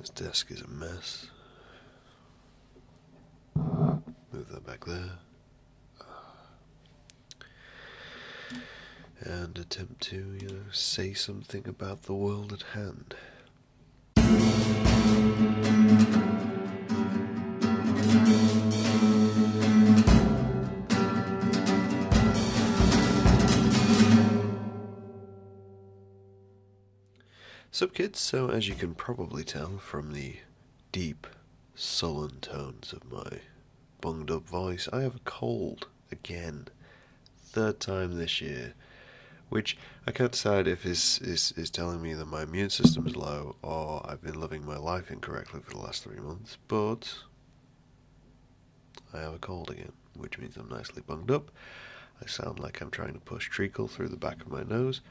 This desk is a mess. Move that back there. And attempt to, say something about the world at hand. Sup kids, so as you can probably tell from the deep, sullen tones of my bunged up voice, I have a cold again. Third time this year. Which I can't decide if is telling me that my immune system is low or I've been living my life incorrectly for the last 3 months, but I have a cold again, which means I'm nicely bunged up. I sound like I'm trying to push treacle through the back of my nose.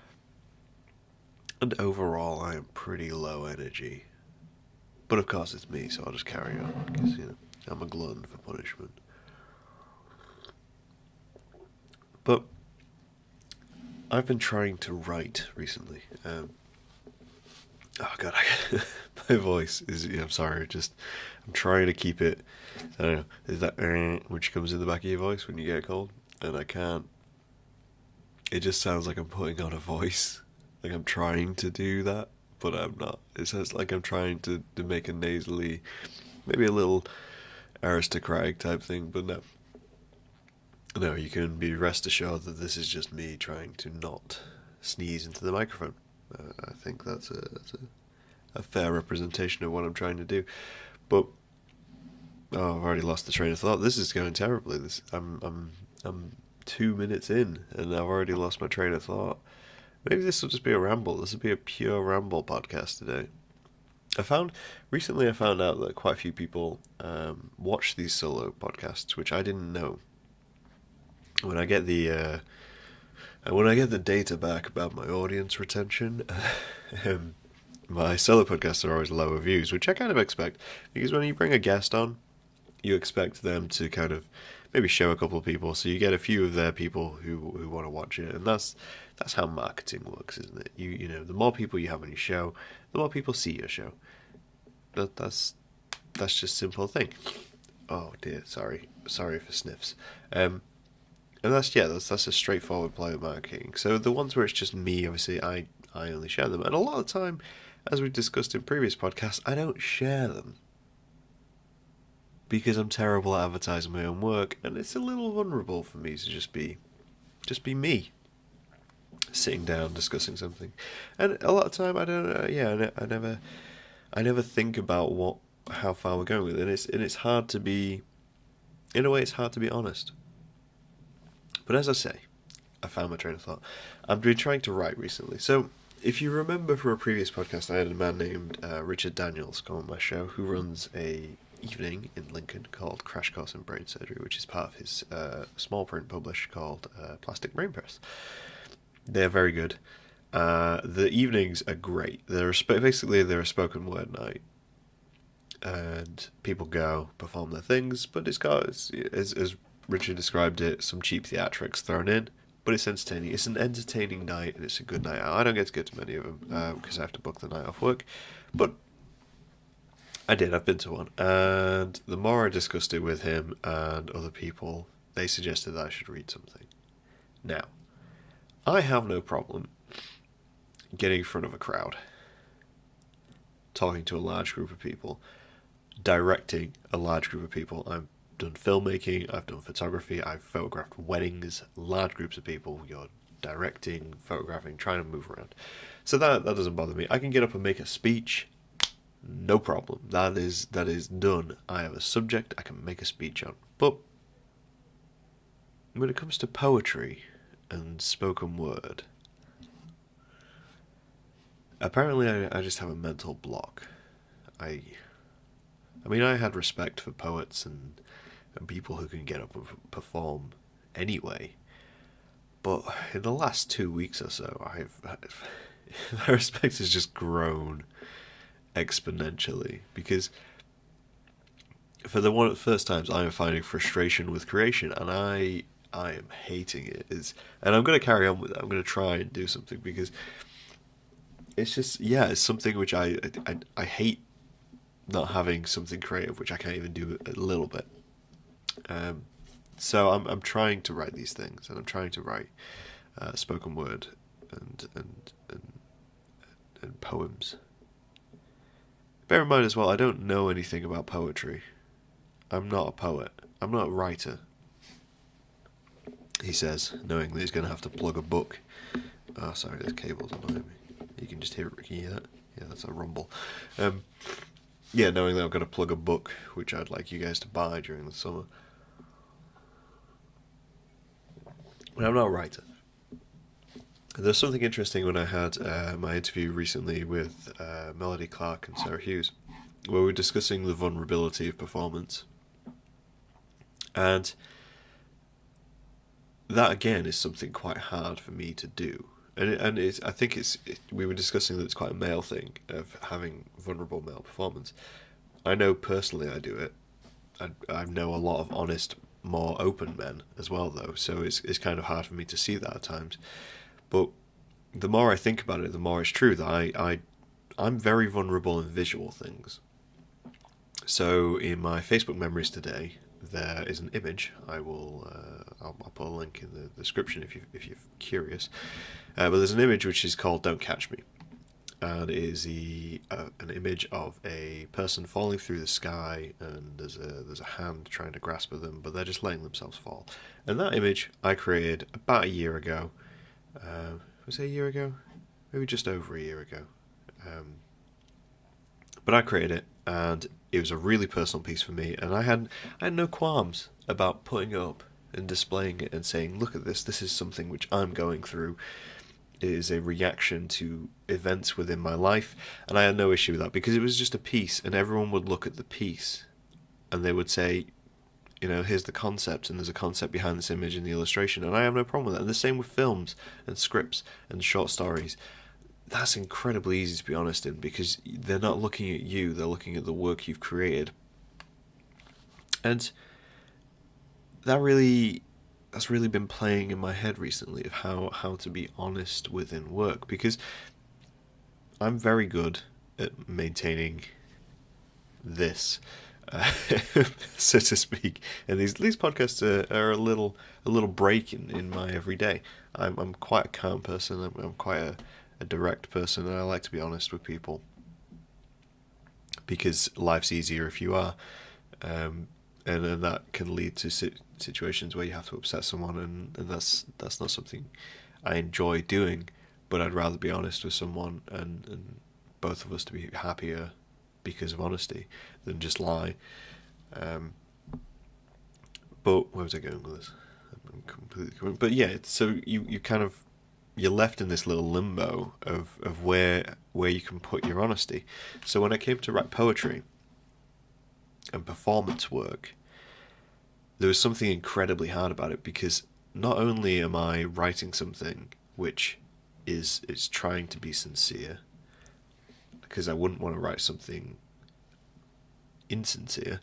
And overall, I am pretty low energy. But of course it's me, so I'll just carry on, because, I'm a glutton for punishment. But I've been trying to write recently. Oh god, my voice is, I'm sorry, I'm trying to keep it, I don't know, is that which comes in the back of your voice when you get a cold? And I can't, it just sounds like I'm putting on a voice. Like I'm trying to do that, but I'm not. It sounds like I'm trying to make a nasally, maybe a little aristocratic type thing, but no. No, you can be rest assured that this is just me trying to not sneeze into the microphone. I think that's a fair representation of what I'm trying to do. But I've already lost the train of thought. This is going terribly. I'm 2 minutes in, and I've already lost my train of thought. Maybe this will just be a ramble. This will be a pure ramble podcast today. Recently I found out that quite a few people watch these solo podcasts, which I didn't know. When I get the data back about my audience retention, my solo podcasts are always lower views, which I kind of expect, because when you bring a guest on, you expect them to kind of maybe show a couple of people, so you get a few of their people who want to watch it, and that's how marketing works, isn't it? You know, the more people you have on your show, the more people see your show. That's just a simple thing. Oh dear, sorry for sniffs. And that's a straightforward play of marketing. So the ones where it's just me, obviously, I only share them, and a lot of the time, as we've discussed in previous podcasts, I don't share them because I'm terrible at advertising my own work, and it's a little vulnerable for me to just be me, sitting down discussing something. And a lot of time I don't, I never think about how far we're going with it, and it's hard to be, in a way, it's hard to be honest. But as I say, I found my train of thought. I've been trying to write recently. So if you remember from a previous podcast, I had a man named Richard Daniels come on my show, who runs a evening in Lincoln called Crash Course in Brain Surgery, which is part of his small print publish called Plastic Brain Press. They're very good. The evenings are great. They're a spoken word night, and people go perform their things, but it's got, as Richard described it, some cheap theatrics thrown in, but it's entertaining. It's an entertaining night, and it's a good night out. I don't get to go to many of them because I have to book the night off work, but I've been to one, and the more I discussed it with him and other people, they suggested that I should read something. Now, I have no problem getting in front of a crowd, talking to a large group of people, directing a large group of people. I've done filmmaking, I've done photography, I've photographed weddings, large groups of people. You're directing, photographing, trying to move around. So that doesn't bother me. I can get up and make a speech, no problem. That is done. I have a subject I can make a speech on. But when it comes to poetry and spoken word, apparently I just have a mental block. I mean, I had respect for poets and people who can get up and perform anyway, but in the last 2 weeks or so, my respect has just grown exponentially, because for the first times I am finding frustration with creation, and I am hating it. And I'm going to carry on with it. I'm going to try and do something, because it's just, it's something which I hate not having something creative, which I can't even do a little bit. So I'm trying to write these things, and I'm trying to write spoken word and poems. Bear in mind as well, I don't know anything about poetry. I'm not a poet. I'm not a writer. He says, knowing that he's going to have to plug a book. Oh, sorry, there's cables on me. You can just hear it. Can you hear that? Yeah, that's a rumble. Yeah, knowing that I've got to plug a book, which I'd like you guys to buy during the summer. But I'm not a writer. There's something interesting when I had my interview recently with Melody Clark and Sarah Hughes, where we were discussing the vulnerability of performance. And that, again, is something quite hard for me to do. And I think we were discussing that it's quite a male thing of having vulnerable male performance. I know personally I do it. I know a lot of honest, more open men as well, though, so it's kind of hard for me to see that at times. But the more I think about it, the more it's true that I'm very vulnerable in visual things. So in my Facebook memories today, there is an image. I'll put a link in the description if you're curious. But there's an image which is called "Don't Catch Me," and it is an image of a person falling through the sky, and there's a hand trying to grasp at them, but they're just letting themselves fall. And that image I created about a year ago. Was it a year ago? Maybe just over a year ago. But I created it, and it was a really personal piece for me, and I had no qualms about putting it up and displaying it and saying, look at this, this is something which I'm going through. It is a reaction to events within my life, and I had no issue with that, because it was just a piece, and everyone would look at the piece, and they would say, you know, here's the concept, and there's a concept behind this image in the illustration, and I have no problem with that. And the same with films and scripts and short stories. That's incredibly easy to be honest in, because they're not looking at you, they're looking at the work you've created. And that's really been playing in my head recently, of how to be honest within work, because I'm very good at maintaining this, so to speak. And these podcasts are a little break in my everyday. I'm quite a calm person. I'm quite a direct person, and I like to be honest with people, because life's easier if you are, and that can lead to situations where you have to upset someone, and that's not something I enjoy doing. But I'd rather be honest with someone, and both of us to be happier because of honesty, than just lie. But where was I going with this? I'm completely going. But yeah, so you're left in this little limbo of where you can put your honesty. So when I came to write poetry and performance work, there was something incredibly hard about it, because not only am I writing something which is trying to be sincere, because I wouldn't want to write something insincere,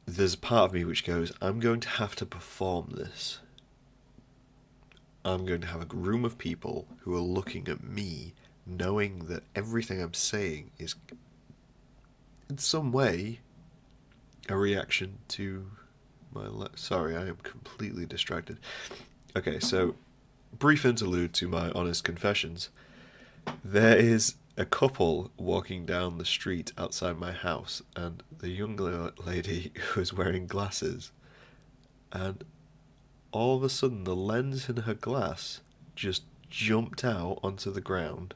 there's a part of me which goes, I'm going to have to perform this. I'm going to have a room of people who are looking at me, knowing that everything I'm saying is in some way a reaction to my sorry, I am completely distracted. Okay, so brief interlude to my honest confessions. There is a couple walking down the street outside my house, and the young lady was wearing glasses, and all of a sudden the lens in her glass just jumped out onto the ground.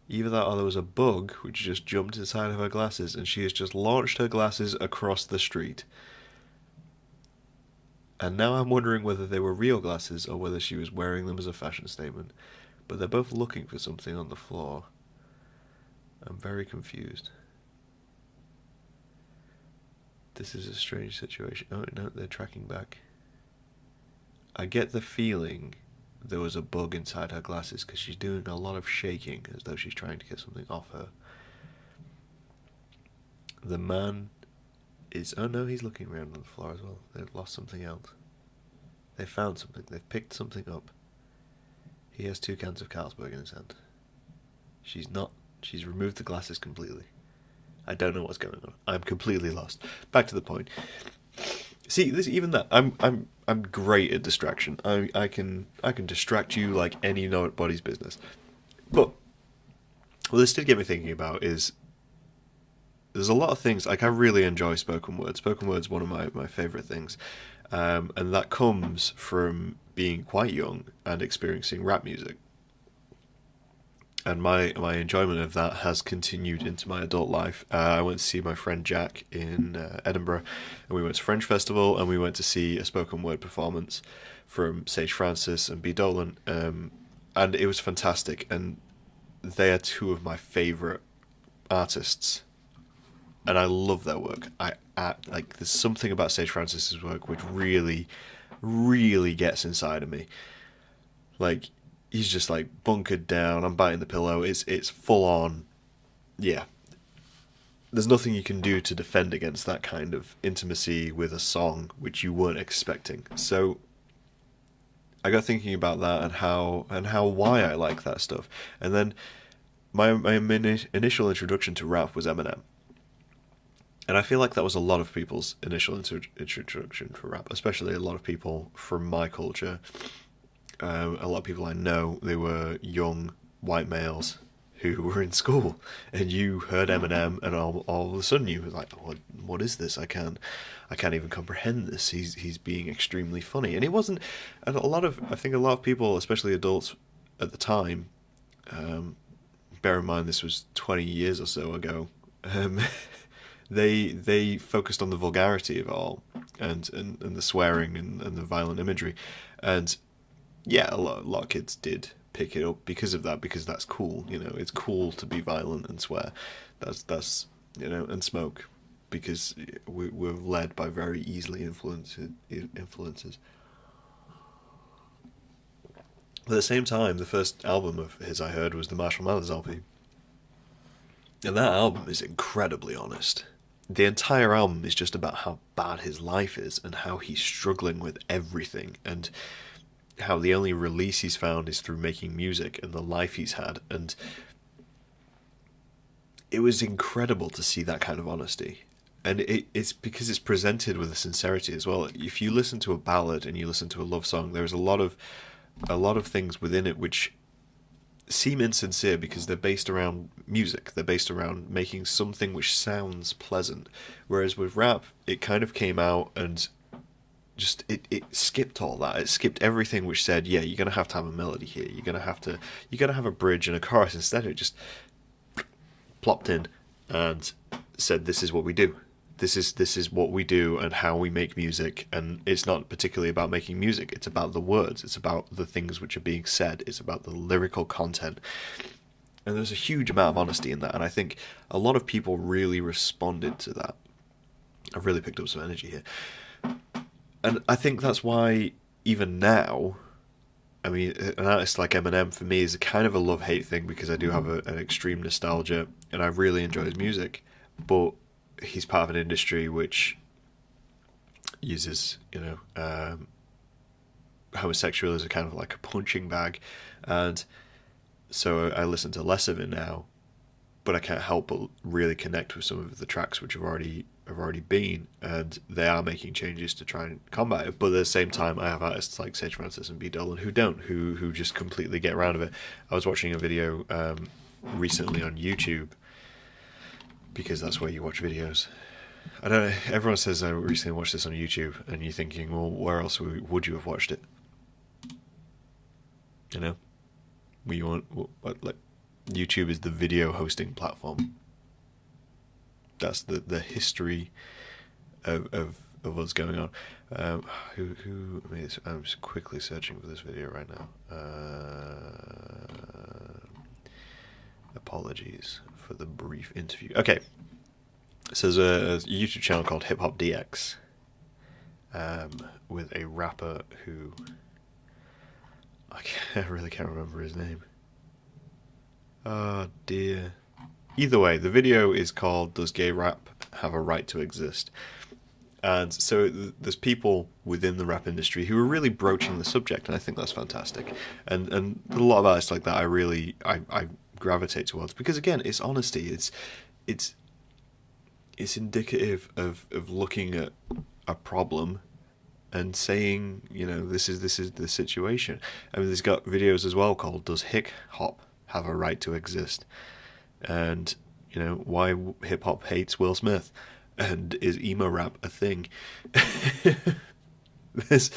Either that or there was a bug which just jumped inside of her glasses, and she has just launched her glasses across the street. And now I'm wondering whether they were real glasses or whether she was wearing them as a fashion statement. But they're both looking for something on the floor. I'm very confused. This is a strange situation. Oh no, they're tracking back. I get the feeling there was a bug inside her glasses, because she's doing a lot of shaking as though she's trying to get something off her. The man is... oh no, he's looking around on the floor as well. They've lost something else. They found something. They've picked something up. He has 2 cans of Carlsberg in his hand. She's removed the glasses completely. I don't know what's going on. I'm completely lost. Back to the point. See, this even that I'm great at distraction. I can distract you like any nobody's business. But what this did get me thinking about is there's a lot of things like I really enjoy spoken word. Spoken word's one of my favorite things, and that comes from being quite young and experiencing rap music. And my enjoyment of that has continued into my adult life. I went to see my friend Jack in Edinburgh, and we went to Fringe Festival, and we went to see a spoken word performance from Sage Francis and b-dolan, and it was fantastic. And they are two of my favourite artists, and I love their work. Like there's something about Sage Francis's work which really, really gets inside of me. Like he's just like bunkered down. I'm biting the pillow. It's full on. Yeah, there's nothing you can do to defend against that kind of intimacy with a song which you weren't expecting. So I got thinking about that and how why I like that stuff. And then my initial introduction to rap was Eminem. And I feel like that was a lot of people's initial introduction for rap, especially a lot of people from my culture. A lot of people I know, they were young white males who were in school, and you heard Eminem, and all of a sudden you were like, what is this? I can't even comprehend this. He's being extremely funny, and it wasn't. And I think a lot of people, especially adults at the time, bear in mind this was 20 years or so ago. They focused on the vulgarity of it all, and the swearing and the violent imagery, and yeah, a lot of kids did pick it up because of that, because that's cool. It's cool to be violent and swear. That's and smoke, because we're led by very easily influences. But at the same time, the first album of his I heard was the Marshall Mathers LP, and that album is incredibly honest. The entire album is just about how bad his life is and how he's struggling with everything, and how the only release he's found is through making music and the life he's had. And it was incredible to see that kind of honesty. And it's because it's presented with a sincerity as well. If you listen to a ballad and you listen to a love song, there's a lot of things within it which seem insincere because they're based around music. They're based around making something which sounds pleasant. Whereas with rap, it kind of came out and just it skipped all that. It skipped everything which said, yeah, you're gonna have to have a melody here. You're gonna have a bridge and a chorus. Instead, it just plopped in and said, this is what we do. This is what we do and how we make music. And it's not particularly about making music. It's about the words. It's about the things which are being said. It's about the lyrical content. And there's a huge amount of honesty in that. And I think a lot of people really responded to that. I've really picked up some energy here. And I think that's why, even now, I mean, an artist like Eminem, for me, is a kind of a love-hate thing, because I do have an extreme nostalgia, and I really enjoy his music, but he's part of an industry which uses, homosexual as a kind of like a punching bag, and so I listen to less of it now, but I can't help but really connect with some of the tracks which have already been, and they are making changes to try and combat it. But at the same time, I have artists like Sage Francis and b-dolan who just completely get around of it. I was watching a video recently on YouTube, because that's where you watch videos. I don't know, everyone says I recently watched this on YouTube, and you're thinking, well, where else would you have watched it? Like, YouTube is the video hosting platform. That's the history of what's going on. Who made this? I'm just quickly searching for this video right now. Apologies for the brief interview. Okay, so there's a YouTube channel called Hip Hop DX, with a rapper who I really can't remember his name. Oh dear. Either way, the video is called "Does Gay Rap Have a Right to Exist?" And so there's people within the rap industry who are really broaching the subject, and I think that's fantastic. And a lot of artists like that I gravitate towards, because again, it's honesty. It's it's indicative of looking at a problem and saying, this is the situation. I mean, there's got videos as well called "Does Hip Hop Have a Right to Exist?" and why hip hop hates Will Smith, and is emo rap a thing? there's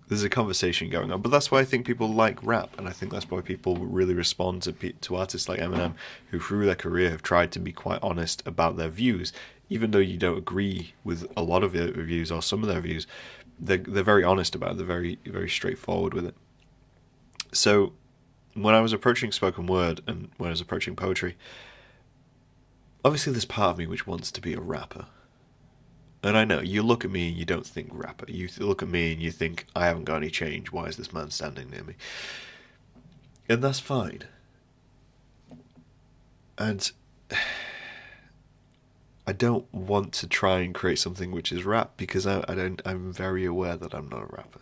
there's a conversation going on, but that's why I think people like rap, and I think that's why people really respond to artists like Eminem, who through their career have tried to be quite honest about their views, even though you don't agree with a lot of their views or some of their views. They're very honest about it. They're very very straightforward with it. So when I was approaching spoken word and when I was approaching poetry, obviously there's part of me which wants to be a rapper. And I know, you look at me and you don't think rapper. You look at me and you think, I haven't got any change. Why is this man standing near me? And that's fine. And I don't want to try and create something which is rap because I'm very aware that I'm not a rapper.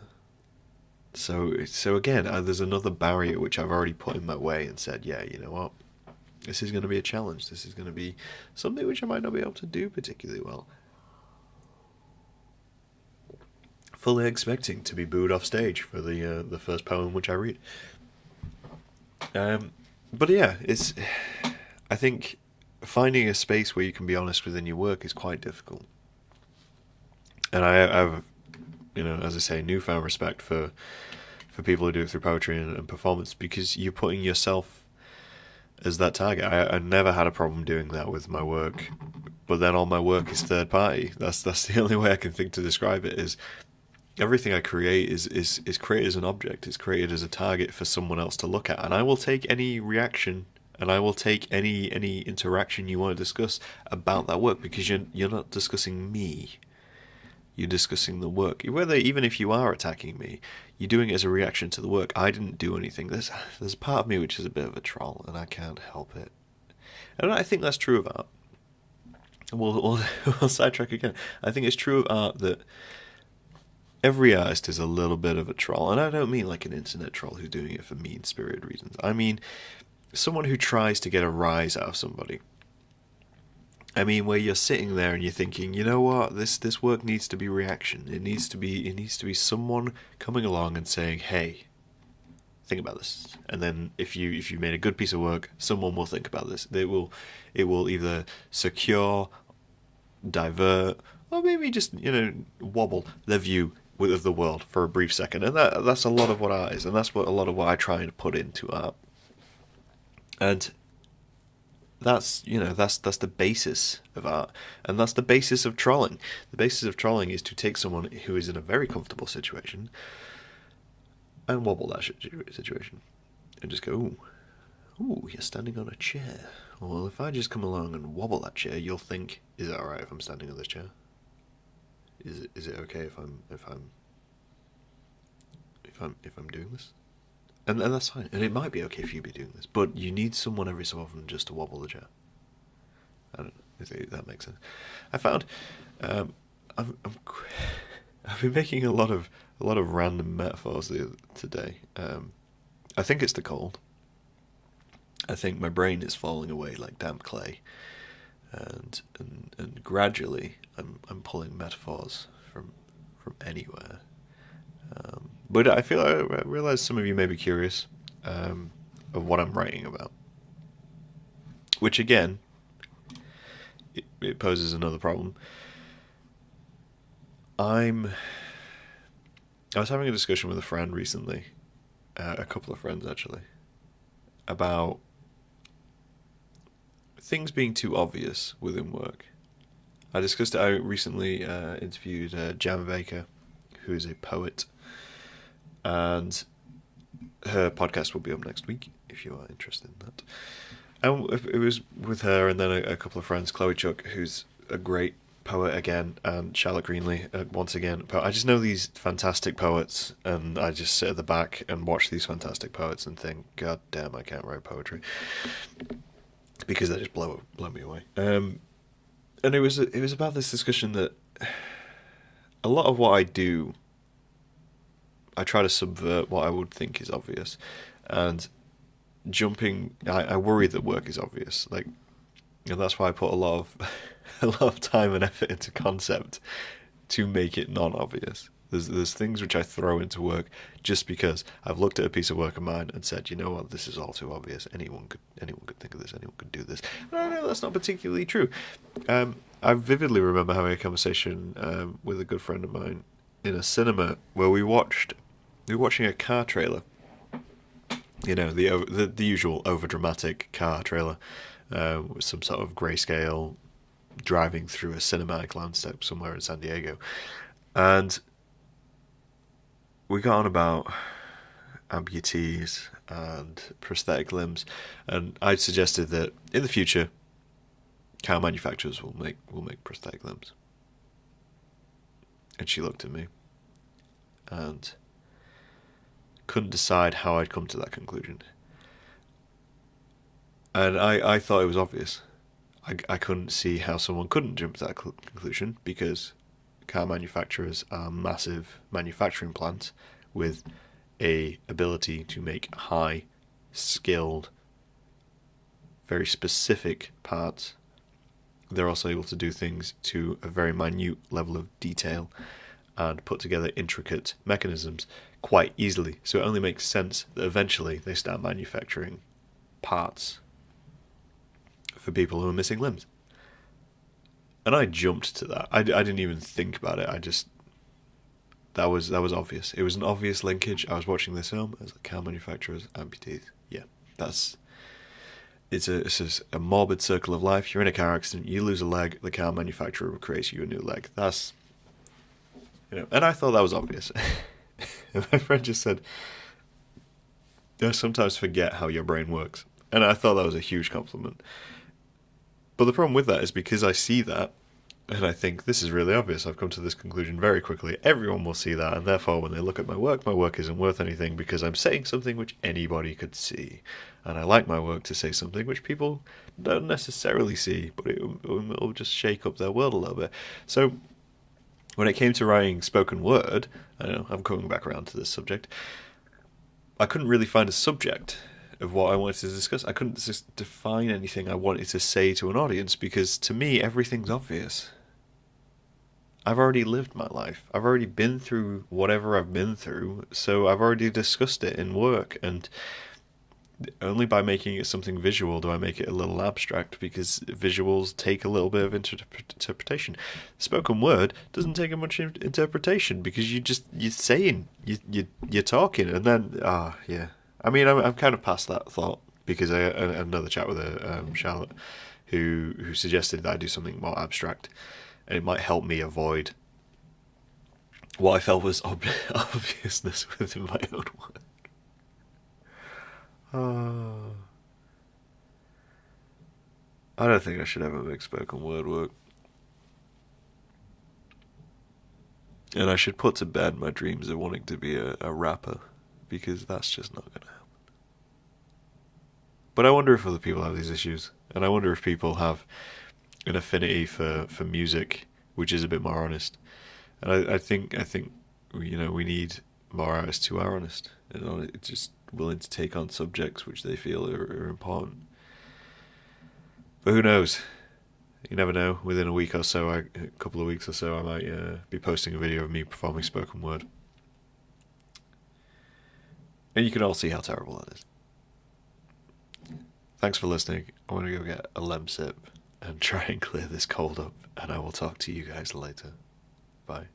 So again, there's another barrier which I've already put in my way and said, yeah, you know what? This is going to be a challenge. This is going to be something which I might not be able to do particularly well. Fully expecting to be booed off stage for the first poem which I read. But yeah, I think finding a space where you can be honest within your work is quite difficult. And I have, as I say, newfound respect for people who do it through poetry and performance, because you're putting yourself as that target. I never had a problem doing that with my work, but then all my work is third party. That's the only way I can think to describe it. Is everything I create is created as an object. It's created as a target for someone else to look at, and I will take any reaction and I will take any interaction you want to discuss about that work, because you're not discussing me. You're discussing the work. Even if you are attacking me, you're doing it as a reaction to the work. I didn't do anything. There's a part of me which is a bit of a troll, and I can't help it. And I think that's true of art. We'll sidetrack again. I think it's true of art that every artist is a little bit of a troll, and I don't mean like an internet troll who's doing it for mean-spirited reasons. I mean someone who tries to get a rise out of somebody. I mean, where you're sitting there and you're thinking, you know what, this work needs to be reaction. It needs to be someone coming along and saying, hey, think about this. And then if you made a good piece of work, someone will think about this. It will either secure, divert, or maybe just wobble their view of the world for a brief second. And that's a lot of what art is, and that's what a lot of what I try and put into art. And that's the basis of art, and that's the basis of trolling. The basis of trolling is to take someone who is in a very comfortable situation and wobble that situation, and just go, ooh, you're standing on a chair. Well, if I just come along and wobble that chair, you'll think, is it all right if I'm standing on this chair? Is it okay if I'm doing this? And that's fine. And it might be okay if you be doing this, but you need someone every so often just to wobble the chair. I don't know if that makes sense. I found I've been making a lot of random metaphors today. I think it's the cold. I think my brain is falling away like damp clay, and gradually I'm pulling metaphors from anywhere. But I realize some of you may be curious of what I'm writing about, which again, it poses another problem. I was having a discussion with a friend recently, a couple of friends actually, about things being too obvious within work. I recently interviewed Jam Baker, who is a poet, and her podcast will be up next week if you are interested in that. And it was with her and then a couple of friends, Chloe Chuck, who's a great poet again, and Charlotte Greenlee, once again. I just know these fantastic poets, and I just sit at the back and watch these fantastic poets and think, God damn, I can't write poetry, because they just blow me away. And it was about this discussion that a lot of what I do, I try to subvert what I would think is obvious, and I worry that work is obvious. Like, And that's why I put a lot of a lot of time and effort into concept to make it non-obvious. There's things which I throw into work just because I've looked at a piece of work of mine and said, you know what, this is all too obvious. Anyone could think of this. Anyone could do this. No, that's not particularly true. I vividly remember having a conversation with a good friend of mine in a cinema where we were watching a car trailer. You know, the usual overdramatic car trailer with some sort of grayscale driving through a cinematic landscape somewhere in San Diego. And we got on about amputees and prosthetic limbs, and I suggested that in the future, car manufacturers will make prosthetic limbs. And she looked at me and couldn't decide how I'd come to that conclusion. And I thought it was obvious. I couldn't see how someone couldn't jump to that conclusion, because car manufacturers are massive manufacturing plants with a ability to make high skilled, very specific parts. They're also able to do things to a very minute level of detail and put together intricate mechanisms quite easily. So it only makes sense that eventually they start manufacturing parts for people who are missing limbs. And I jumped to that. I didn't even think about it. That was obvious. It was an obvious linkage. I was watching this film. I was like, car manufacturers, amputees. Yeah, it's a morbid circle of life. You're in a car accident, you lose a leg, the car manufacturer creates you a new leg. That's, and I thought that was obvious. And my friend just said, I sometimes forget how your brain works. And I thought that was a huge compliment. But the problem with that is because I see that, and I think this is really obvious. I've come to this conclusion very quickly. Everyone will see that, and therefore when they look at my work isn't worth anything because I'm saying something which anybody could see. And I like my work to say something which people don't necessarily see, but it'll just shake up their world a little bit. So when it came to writing spoken word, I know I'm coming back around to this subject, I couldn't really find a subject of what I wanted to discuss. I couldn't just define anything I wanted to say to an audience because to me everything's obvious. I've already lived my life. I've already been through whatever I've been through, so I've already discussed it in work, and only by making it something visual do I make it a little abstract, because visuals take a little bit of interpretation. Spoken word doesn't take much interpretation because you're saying, you're talking, and then yeah. I mean, I'm kind of past that thought because I had another chat with Charlotte, who suggested that I do something more abstract, and it might help me avoid what I felt was obviousness within my own work. I don't think I should ever make spoken word work. And I should put to bed my dreams of wanting to be a rapper, because that's just not going to happen. But I wonder if other people have these issues, and I wonder if people have an affinity for music which is a bit more honest. And I think we need more artists who are honest and just willing to take on subjects which they feel are important. But who knows? You never know. Within a couple of weeks or so, I might be posting a video of me performing spoken word. And you can all see how terrible that is. Thanks for listening. I want to go get a lem sip and try and clear this cold up, and I will talk to you guys later. Bye.